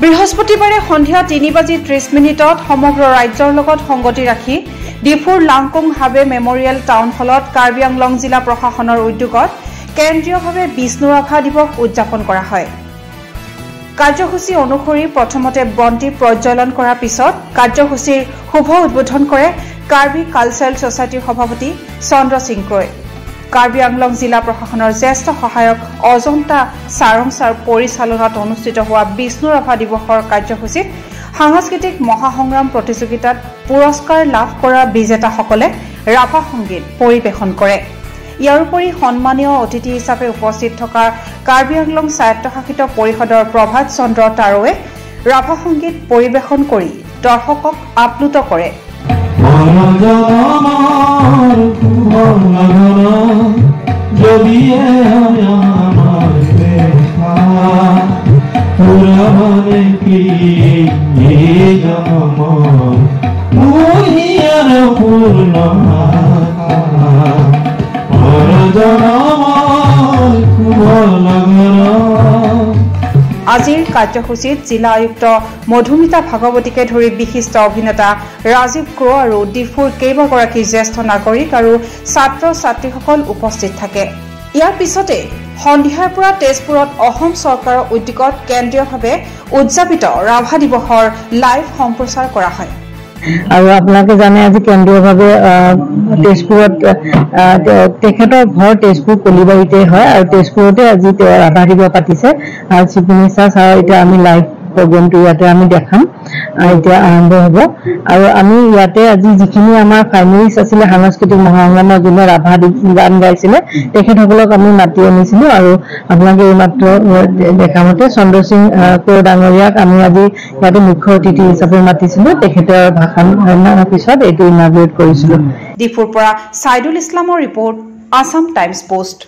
বৃহস্পতিবাৰে সন্ধিয়া 3:30 সমগ্ৰ ৰাজ্যৰ লগত সংগতি ৰাখি ডিফুৰ লাংকুং হাবে মেমৰিয়েল টাউন হলত কাৰ্বি আংলং জিলা প্ৰশাসনৰ উদ্যোগত কেন্দ্ৰীয়ভাৱে বিষ্ণু ৰাভা দিৱস উদযাপন কৰা হয়। কাৰ্যসূচী অনুসৰি প্ৰথমতে বন্তি প্ৰজ্বলন কৰাৰ পিছত কাৰ্যসূচীৰ শুভ উদ্বোধন কৰে কাৰ্বি কালচাৰেল ছ'চাইটিৰ সভাপতি চন্দ্ৰ সিং ক্ৰয়। কাৰ্বি আংলং জিলা প্ৰশাসনৰ জ্যেষ্ঠ সহায়ক অজন্তা সাৰংছাৰ পৰিচালনাত অনুষ্ঠিত হোৱা বিষ্ণু ৰাভা দিৱসৰ কাৰ্যসূচীত সাংস্কৃতিক মহাসংগ্ৰাম প্ৰতিযোগিতাত পুৰস্কাৰ লাভ কৰা বিজেতাসকলে ৰাভা সংগীত পৰিৱেশন কৰে। ইয়াৰ উপৰি সন্মানীয় অতিথি হিচাপে উপস্থিত থকা কাৰ্বি আংলং স্বায়ত্তশাসিত পৰিষদৰ প্ৰভাত চন্দ্ৰ তাৰোৱে ৰাভা সংগীত পৰিৱেশন কৰি দৰ্শকক আপ্লুত কৰে। আজিৰ কাৰ্যসূচীত জিলা আয়ুক্ত মধুমিতা ভাগৱতীকে ধৰি বিশিষ্ট অভিনেতা ৰাজীৱ ক্ৰ আৰু ডিফুৰ কেইবাগৰাকী জ্যেষ্ঠ নাগৰিক আৰু ছাত্ৰ ছাত্ৰীসকল উপস্থিত থাকে। ইয়াৰ পিছতে সন্ধিয়াৰ পৰা তেজপুৰত অসম চৰকাৰৰ উদ্যোগত কেন্দ্ৰীয়ভাৱে উদযাপিত ৰাভা দিৱসৰ লাইভ সম্প্ৰচাৰ কৰা হয়। আৰু আপোনালোকে জানে আজি কেন্দ্ৰীয়ভাৱে তেজপুৰত তেখেতৰ ঘৰ তেজপুৰ কলিবাৰীতে হয় আৰু তেজপুৰতে আজি তেওঁ ৰাভা দিৱস পাতিছে আৰু চিফ মিনিষ্টাৰ ছাৰ এতিয়া আমি লাইভ প্ৰগ্ৰেমটো ইয়াতে আমি দেখাম এতিয়া আৰম্ভ হ'ব আৰু আমি ইয়াতে আজি যিখিনি আমাৰ ফাইনেলিষ্ট আছিলে সাংস্কৃতিক মহাসংগ্ৰামৰ যোনে ৰাভা গান গাইছিলে তেখেতসকলক আমি মাতি আনিছিলোঁ আৰু আপোনালোকে এইমাত্ৰ দেখা মতে চন্দ্ৰ সিং ক্ৰ ডাঙৰীয়াক আমি আজি ইয়াতে মুখ্য অতিথি হিচাপে মাতিছিলোঁ। তেখেতৰ ভাষণ পিছত এইটো ইনাগুৰেট কৰিছিলোঁ। ডিফুৰ পৰা ছাইদুল ইছলামৰ ৰিপৰ্ট, আছাম টাইমছ পোষ্ট।